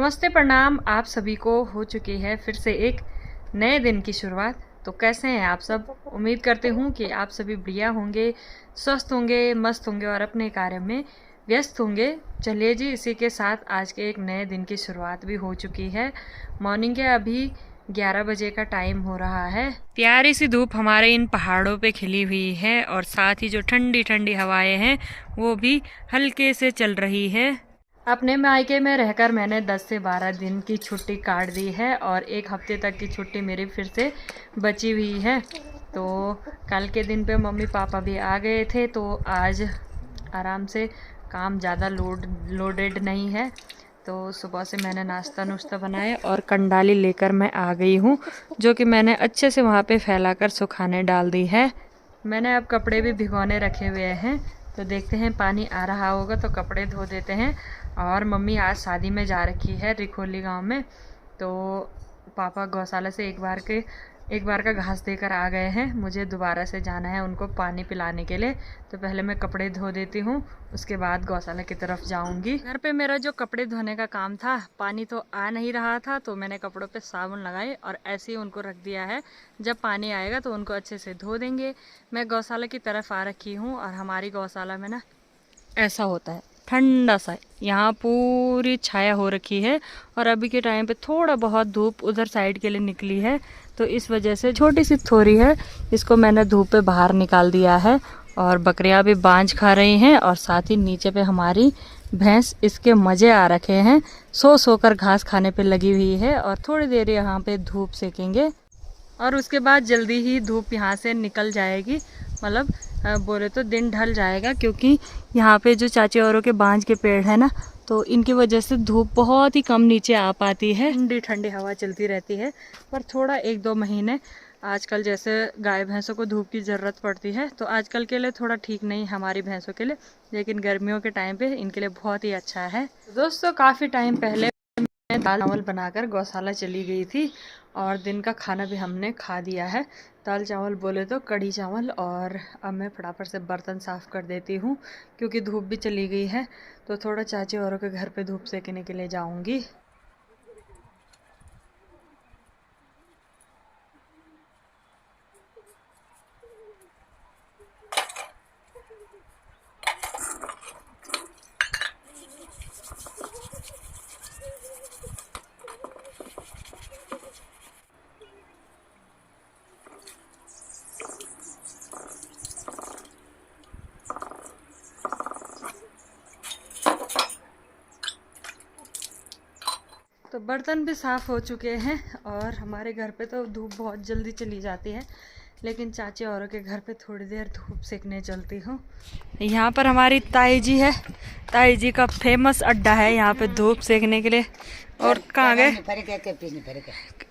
नमस्ते प्रणाम। आप सभी को हो चुकी है फिर से एक नए दिन की शुरुआत। तो कैसे हैं आप सब? उम्मीद करते हूँ कि आप सभी बढ़िया होंगे, स्वस्थ होंगे, मस्त होंगे और अपने कार्य में व्यस्त होंगे। चलिए जी, इसी के साथ आज के एक नए दिन की शुरुआत भी हो चुकी है। मॉर्निंग के अभी 11 बजे का टाइम हो रहा है। प्यारी सी धूप हमारे इन पहाड़ों पे खिली हुई है और साथ ही जो ठंडी ठंडी हवाएं हैं वो भी हल्के से चल रही है। अपने मायके में रहकर मैंने 10 से 12 दिन की छुट्टी काट दी है और एक हफ्ते तक की छुट्टी मेरी फिर से बची हुई है। तो कल के दिन पे मम्मी पापा भी आ गए थे, तो आज आराम से काम ज़्यादा लोडेड नहीं है। तो सुबह से मैंने नाश्ता नुश्ता बनाए और कंडाली लेकर मैं आ गई हूँ, जो कि मैंने अच्छे से वहाँ पे फैलाकर सुखाने डाल दी है। मैंने अब कपड़े भी भिगोने रखे हुए हैं, तो देखते हैं पानी आ रहा होगा तो कपड़े धो देते हैं। और मम्मी आज शादी में जा रखी है रिखोली गांव में, तो पापा गौशाला से एक बार का घास देकर आ गए हैं। मुझे दोबारा से जाना है उनको पानी पिलाने के लिए, तो पहले मैं कपड़े धो देती हूँ, उसके बाद गौशाला की तरफ जाऊंगी। घर पे मेरा जो कपड़े धोने का काम था, पानी तो आ नहीं रहा था, तो मैंने कपड़ों पे साबुन लगाए और ऐसे ही उनको रख दिया है। जब पानी आएगा तो उनको अच्छे से धो देंगे। मैं गौशाला की तरफ आ रखी हूँ और हमारी गौशाला में ना ऐसा होता है, ठंडा सा यहाँ पूरी छाया हो रखी है और अभी के टाइम पे थोड़ा बहुत धूप उधर साइड के लिए निकली है, तो इस वजह से छोटी सी थोड़ी है, इसको मैंने धूप पे बाहर निकाल दिया है। और बकरियां भी बांझ खा रही हैं और साथ ही नीचे पे हमारी भैंस इसके मज़े आ रखे हैं, सो कर घास खाने पे लगी हुई है। और थोड़ी देर यहाँ पे धूप सेकेंगे और उसके बाद जल्दी ही धूप यहाँ से निकल जाएगी, मतलब बोले तो दिन ढल जाएगा, क्योंकि यहाँ पे जो चाची औरों के बांझ के पेड़ है ना, तो इनकी वजह से धूप बहुत ही कम नीचे आ पाती है। ठंडी ठंडी हवा चलती रहती है, पर थोड़ा 1-2 महीने आजकल जैसे गाय भैंसों को धूप की ज़रूरत पड़ती है, तो आजकल के लिए थोड़ा ठीक नहीं हमारी भैंसों के लिए, लेकिन गर्मियों के टाइम पे इनके लिए बहुत ही अच्छा है। दोस्तों, काफ़ी टाइम पहले मैं दाल चावल बनाकर गौशाला चली गई थी और दिन का खाना भी हमने खा दिया है। दाल चावल बोले तो कढ़ी चावल। और अब मैं फटाफट से बर्तन साफ़ कर देती हूँ, क्योंकि धूप भी चली गई है, तो थोड़ा चाची औरों के घर पे धूप सेकने के लिए जाऊँगी। तो बर्तन भी साफ़ हो चुके हैं और हमारे घर पे तो धूप बहुत जल्दी चली जाती है, लेकिन चाची औरों के घर पे थोड़ी देर धूप सेकने चलती हूँ। यहाँ पर हमारी ताई जी है, ताई जी का फेमस अड्डा है यहाँ पे धूप सेकने के लिए। और कहाँ गए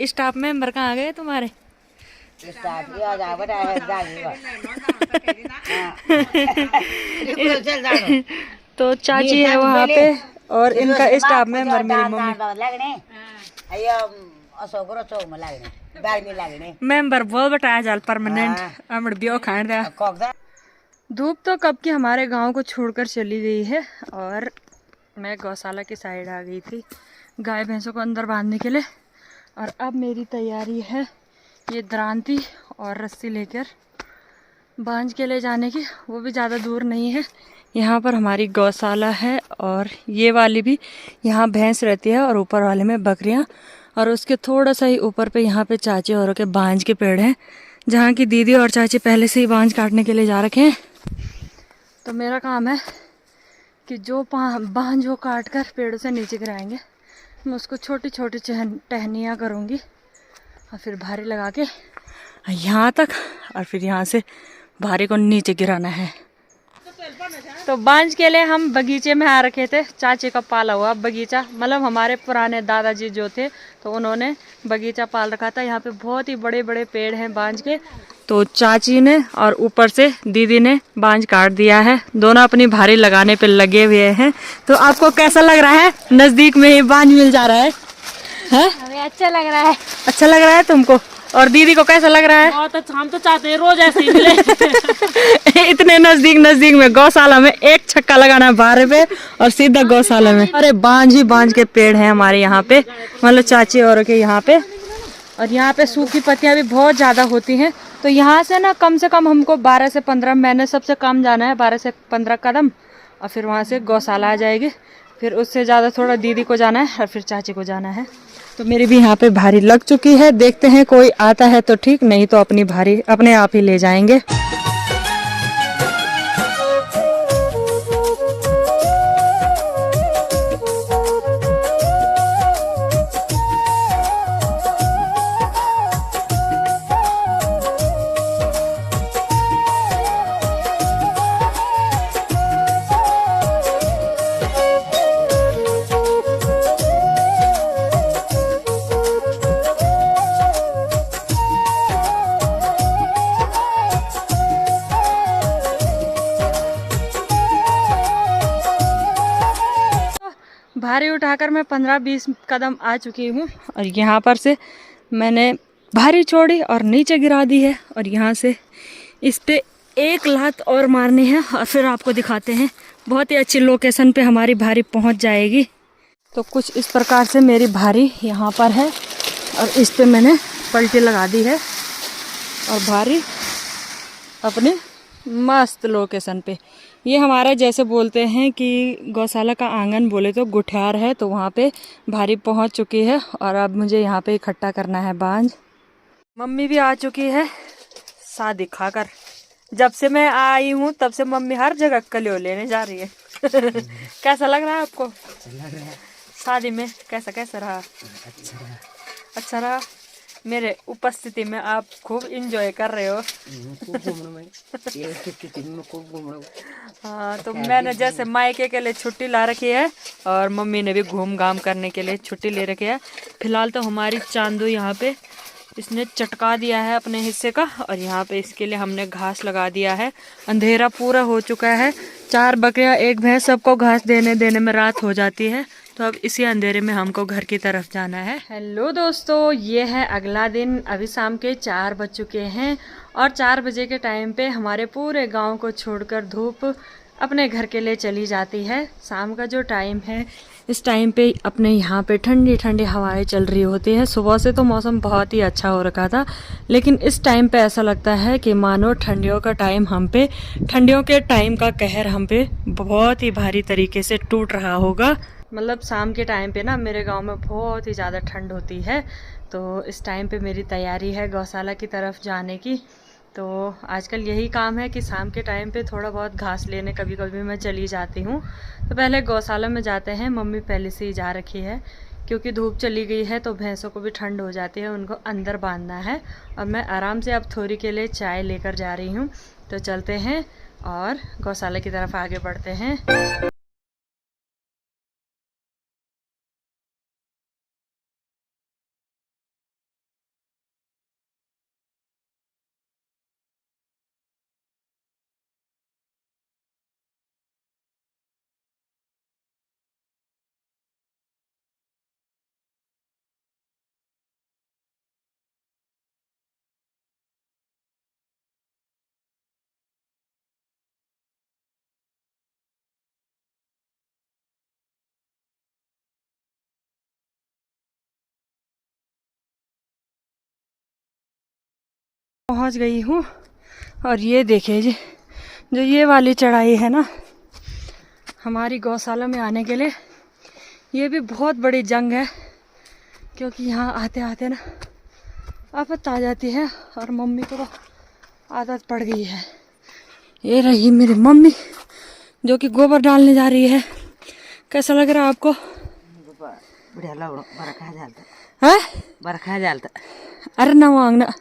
स्टाफ मेंबर? कहाँ गए तुम्हारे? तो चाची है वहाँ पे और इनका स्टाफ मेंबर मेरी मम्मी। मेंबर बहुत बताया जाल परमानेंट बियो खान दिया। धूप तो कब की हमारे गांव को छोड़कर चली गई है और मैं गौशाला की साइड आ गई थी गाय भैंसों को अंदर बांधने के लिए। और अब मेरी तैयारी है ये दरांती और रस्सी लेकर बांझ के ले जाने की। वो भी ज़्यादा दूर नहीं है, यहाँ पर हमारी गौशाला है और ये वाली भी यहाँ भैंस रहती है और ऊपर वाले में बकरियाँ, और उसके थोड़ा सा ही ऊपर पे यहाँ पे चाची औरों के बांझ के पेड़ हैं, जहाँ की दीदी और चाची पहले से ही बांझ काटने के लिए जा रखे हैं। तो मेरा काम है कि जो बांझ वो काट कर पेड़ों से नीचे गिराएंगे, मैं उसको छोटी छोटी टहनियाँ करूँगी और फिर भारी लगा के यहाँ तक, और फिर यहाँ से भारी को नीचे गिराना है। तो बांझ के लिए हम बगीचे में आ रखे थे, चाची का पाला हुआ बगीचा, मतलब हमारे पुराने दादाजी जो थे तो उन्होंने बगीचा पाल रखा था। यहाँ पे बहुत ही बड़े बड़े पेड़ हैं बांझ के, तो चाची ने और ऊपर से दीदी ने बांझ काट दिया है। दोनों अपनी भारी लगाने पे लगे हुए हैं। तो आपको कैसा लग रहा है? नजदीक में ही बांझ मिल जा रहा है? हमें अच्छा लग रहा है। अच्छा लग रहा है तुमको? और दीदी को कैसा लग रहा है? बहुत अच्छा, हम तो चाहते हैं रोज ऐसे ही मिले। इतने नजदीक में गौशाला में एक छक्का लगाना है बाहर पे और सीधा गौशाला में। अरे बांझ ही बांझ के पेड़ हैं हमारे यहाँ पे, मतलब चाची और के यहाँ पे। और यहाँ पे सूखी पत्तियाँ भी बहुत ज़्यादा होती हैं। तो यहाँ से ना कम से कम हमको 12 से 15, मैंने सबसे कम जाना है 12 से 15 कदम, और फिर वहाँ से गौशाला आ जाएगी। फिर उससे ज़्यादा थोड़ा दीदी को जाना है और फिर चाची को जाना है। तो मेरी भी यहाँ पे भारी लग चुकी है। देखते हैं कोई आता है तो ठीक, नहीं तो अपनी भारी अपने आप ही ले जाएंगे। भारी उठाकर मैं 15-20 कदम आ चुकी हूँ और यहाँ पर से मैंने भारी छोड़ी और नीचे गिरा दी है। और यहाँ से इस पे एक लात और मारनी है और फिर आपको दिखाते हैं। बहुत ही अच्छी लोकेशन पे हमारी भारी पहुँच जाएगी। तो कुछ इस प्रकार से मेरी भारी यहाँ पर है और इस पे मैंने पलटी लगा दी है और भारी अपने मस्त लोकेशन पे। ये हमारा जैसे बोलते हैं कि गौशाला का आंगन बोले तो गुठियार है, तो वहाँ पे भारी पहुँच चुकी है और अब मुझे यहाँ पे इकट्ठा करना है बांझ। मम्मी भी आ चुकी है साथ दिखाकर। जब से मैं आई हूँ तब से मम्मी हर जगह कलियो लेने जा रही है। कैसा लग रहा है आपको? लग रहा है। शादी में कैसा रहा? अच्छा रहा। मेरे उपस्थिति में आप खूब इंजॉय कर रहे हो। हाँ, तो मैंने जैसे मायके के लिए छुट्टी ला रखी है और मम्मी ने भी घूम घाम करने के लिए छुट्टी ले रखी है। फिलहाल तो हमारी चांदू यहाँ पे इसने चटका दिया है अपने हिस्से का और यहाँ पे इसके लिए हमने घास लगा दिया है। अंधेरा पूरा हो चुका है। 4 बकरियाँ 1 भैंस, सबको घास देने में रात हो जाती है। तो अब इसी अंधेरे में हमको घर की तरफ जाना है। हेलो दोस्तों, ये है अगला दिन। अभी शाम के 4 बज चुके हैं और 4 बजे के टाइम पे हमारे पूरे गांव को छोड़कर धूप अपने घर के लिए चली जाती है। शाम का जो टाइम है इस टाइम पे अपने यहाँ पे ठंडी ठंडी हवाएं चल रही होती है। सुबह से तो मौसम बहुत ही अच्छा हो रखा था, लेकिन इस टाइम पे ऐसा लगता है कि मानो ठंडियों का टाइम हम पे, ठंडियों के टाइम का कहर हम पे बहुत ही भारी तरीके से टूट रहा होगा। मतलब शाम के टाइम पे ना मेरे गांव में बहुत ही ज़्यादा ठंड होती है। तो इस टाइम पे मेरी तैयारी है गौशाला की तरफ जाने की। तो आजकल यही काम है कि शाम के टाइम पे थोड़ा बहुत घास लेने कभी कभी मैं चली जाती हूँ। तो पहले गौशाला में जाते हैं। मम्मी पहले से ही जा रखी है क्योंकि धूप चली गई है तो भैंसों को भी ठंड हो जाती है, उनको अंदर बांधना है। और मैं आराम से अब थोड़ी के लिए चाय लेकर जा रही हूँ। तो चलते हैं और गौशाला की तरफ आगे बढ़ते हैं। पहुंच गई हूँ और ये देखिए जी, जो ये वाली चढ़ाई है ना हमारी गौशाला में आने के लिए, ये भी बहुत बड़ी जंग है क्योंकि यहाँ आते आते ना आफत आ जाती है और मम्मी को तो आदत पड़ गई है। ये रही मेरी मम्मी जो कि गोबर डालने जा रही है। कैसा लग रहा है आपको? बढ़िया लग रहा, बरखा जालता है, बरखा जालता। अरे ना मांगना,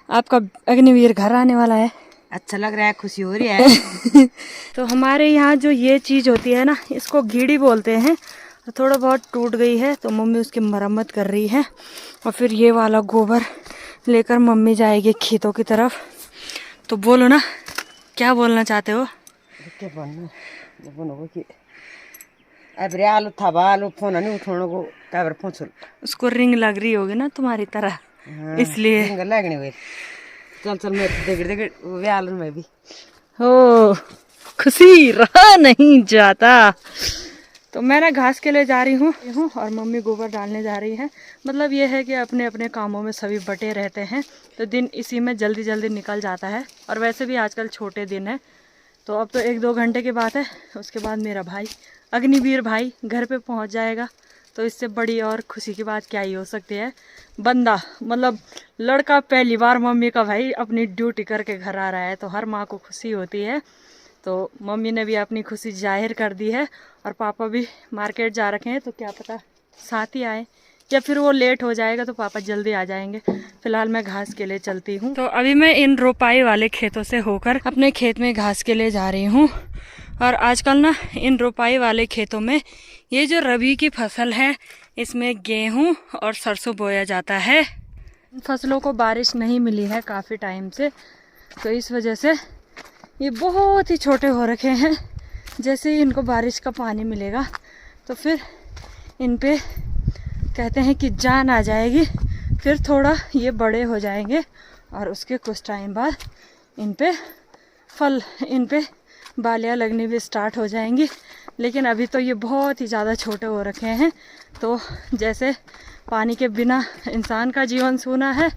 आपका अग्निवीर घर आने वाला है। अच्छा लग रहा है, खुशी हो रही है। तो हमारे यहाँ जो ये चीज़ होती है ना, इसको घीड़ी बोलते हैं। तो थोड़ा बहुत टूट गई है तो मम्मी उसकी मरम्मत कर रही है और फिर ये वाला गोबर लेकर मम्मी जाएगी खेतों की तरफ। तो बोलो ना, क्या बोलना चाहते हो? क्या बोलना कि आलू था, आलू फोन नहीं उठाने को, क्या फोन उसको रिंग लग रही होगी ना तुम्हारी तरह। इसलिए लगने हुए चल चल मैं देख व्यालन में भी ओ खुशी रहा नहीं जाता। तो मैं ना घास के लिए जा रही हूँ और मम्मी गोबर डालने जा रही है। मतलब ये है कि अपने अपने कामों में सभी बटे रहते हैं तो दिन इसी में जल्दी जल्दी निकल जाता है। और वैसे भी आजकल छोटे दिन है तो अब तो 1-2 घंटे की बात है, उसके बाद मेरा भाई अग्निवीर भाई घर पे पहुँच जाएगा। तो इससे बड़ी और खुशी की बात क्या ही हो सकती है। बंदा मतलब लड़का पहली बार मम्मी का भाई अपनी ड्यूटी करके घर आ रहा है तो हर माँ को खुशी होती है। तो मम्मी ने भी अपनी खुशी जाहिर कर दी है और पापा भी मार्केट जा रखे हैं तो क्या पता साथ ही आए या फिर वो लेट हो जाएगा तो पापा जल्दी आ जाएंगे। फिलहाल मैं घास के लिए चलती हूँ। तो अभी मैं इन रोपाई वाले खेतों से होकर अपने खेत में घास के लिए जा रही हूँ। और आजकल ना इन रोपाई वाले खेतों में ये जो रबी की फसल है इसमें गेहूँ और सरसों बोया जाता है। फसलों को बारिश नहीं मिली है काफ़ी टाइम से तो इस वजह से ये बहुत ही छोटे हो रखे हैं। जैसे ही इनको बारिश का पानी मिलेगा तो फिर इन पे कहते हैं कि जान आ जाएगी, फिर थोड़ा ये बड़े हो जाएंगे और उसके कुछ टाइम बाद इन पे बालियाँ लगनी भी स्टार्ट हो जाएंगी। लेकिन अभी तो ये बहुत ही ज़्यादा छोटे हो रखे हैं तो जैसे पानी के बिना इंसान का जीवन सूना है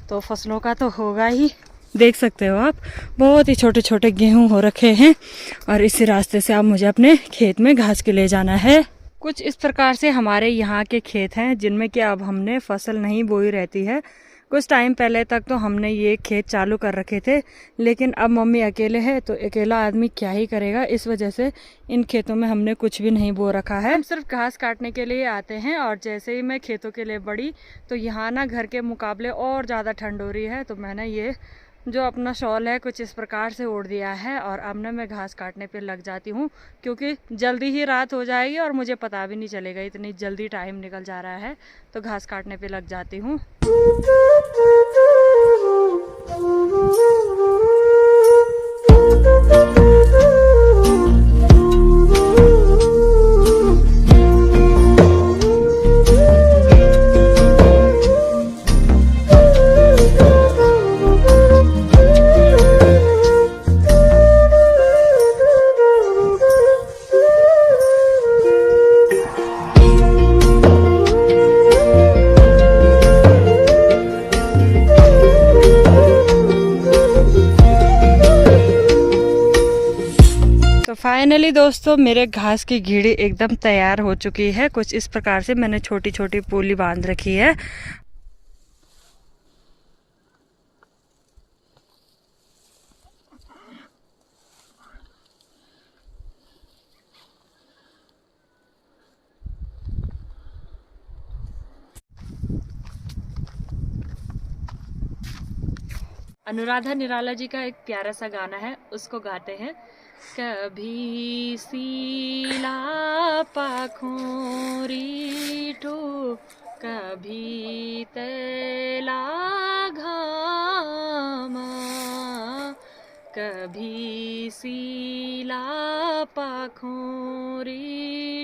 तो फसलों का तो होगा ही। देख सकते हो आप बहुत ही छोटे छोटे गेहूं हो रखे हैं और इसी रास्ते से अब मुझे अपने खेत में घास के ले जाना है। कुछ इस प्रकार से हमारे यहाँ के खेत हैं जिनमें कि अब हमने फसल नहीं बोई रहती है। कुछ टाइम पहले तक तो हमने ये खेत चालू कर रखे थे लेकिन अब मम्मी अकेले है तो अकेला आदमी क्या ही करेगा, इस वजह से इन खेतों में हमने कुछ भी नहीं बो रखा है। हम सिर्फ घास काटने के लिए आते हैं और जैसे ही मैं खेतों के लिए बढ़ी तो यहाँ ना घर के मुकाबले और ज़्यादा ठंड हो रही है तो मैंने ये जो अपना शॉल है कुछ इस प्रकार से ओढ़ दिया है और अब ना मैं घास काटने पे लग जाती हूँ क्योंकि जल्दी ही रात हो जाएगी और मुझे पता भी नहीं चलेगा, इतनी जल्दी टाइम निकल जा रहा है। तो घास काटने पे लग जाती हूँ। फाइनली दोस्तों मेरे घास की घीड़ी एकदम तैयार हो चुकी है। कुछ इस प्रकार से मैंने छोटी छोटी पूली बांध रखी है। अनुराधा निराला जी का एक प्यारा सा गाना है उसको गाते हैं। कभी सीला पाखोरी टू कभी तेला घामा, कभी सीला पाखोरी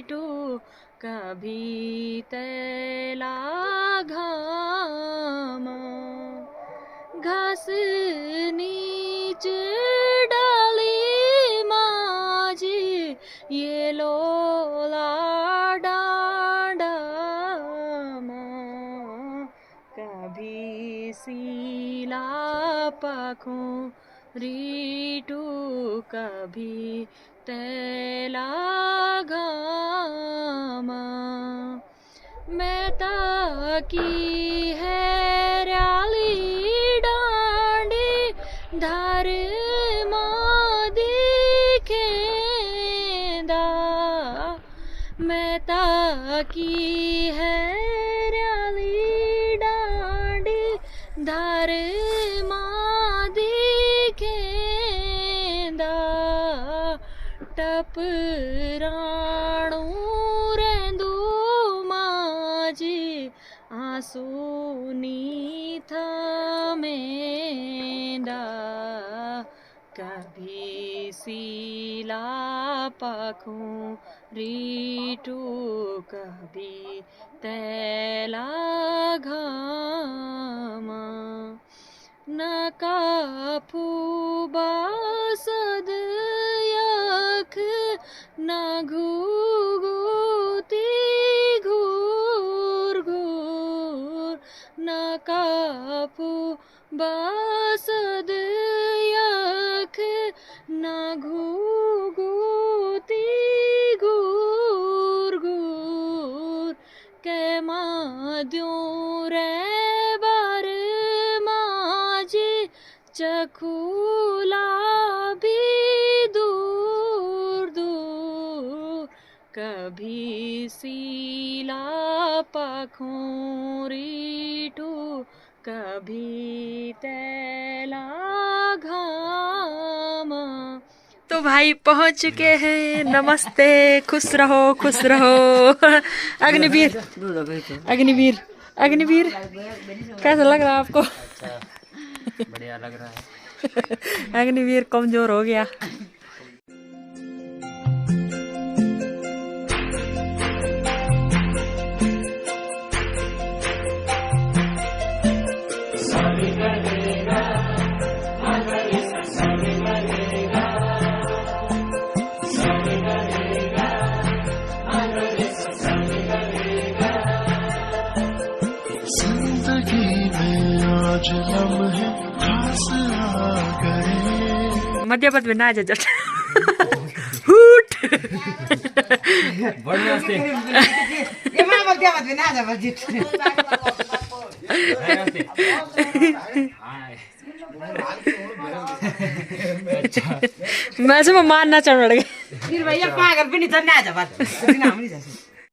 टू कभी तेला घामा, घास नीच डाली माजी ये लोला डांडा माँ, कभी सीला पाखों रीटू कभी तेला घामा, मैं ताकी है रैली धार मादी खेदा, मैं ताकी है रैली डांडी धार मादी खेदा, टपराणू रेंदू माजी आंसू था मेंदा, कभी सीला पाखों रीटू कभी तेला घामा। बासद यख ना घूगूती घूर घूर ना कापू बासद यख ना घूगूती घूर घूर कै माद्यों रे बार माजे चखूला भी दूर दूर कभी सीला पखोरीटू कभी तैला घामा। तो भाई पहुंच चुके हैं, नमस्ते, खुश रहो खुश रहो। अग्निवीर अग्निवीर अग्निवीर कैसा लग रहा है आपको? बढ़िया लग रहा है। अग्निवीर कमजोर हो गया। मध्य पद में ना जा जट हुट बढ़िया से ये मां मध्य पद में ना जा बजिट मैं से मारना चढ़ गया। फिर भैया पागल भी नहीं तो ना जा बात नाम नहीं जा।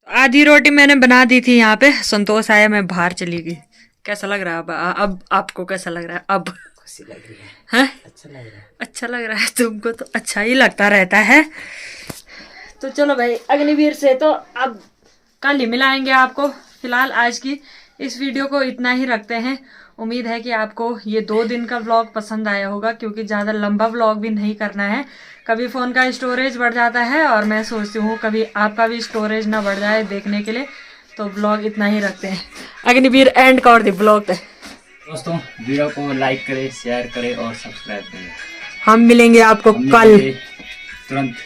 आधी रोटी मैंने बना दी थी यहाँ पे, संतोष आया, मैं बाहर चली गई। कैसा लग रहा है अब आपको कैसा लग रहा है? अब खुशी लग रही है, हैं? अच्छा लग रहा है। अच्छा लग रहा है, तुमको तो अच्छा ही लगता रहता है। तो चलो भाई, अग्निवीर से तो अब कल ही मिलाएंगे आपको। फिलहाल आज की इस वीडियो को इतना ही रखते हैं। उम्मीद है कि आपको ये 2 दिन का व्लॉग पसंद आया होगा, क्योंकि ज़्यादा लंबा व्लॉग भी नहीं करना है। कभी फ़ोन का स्टोरेज बढ़ जाता है और मैं सोचती हूँ कभी आपका भी स्टोरेज ना बढ़ जाए देखने के लिए, तो व्लॉग इतना ही रखते हैं। अग्निवीर एंड कर दे व्लॉग पे। दोस्तों वीडियो को लाइक करें, शेयर करें और सब्सक्राइब करें। हम मिलेंगे आपको कल तुरंत।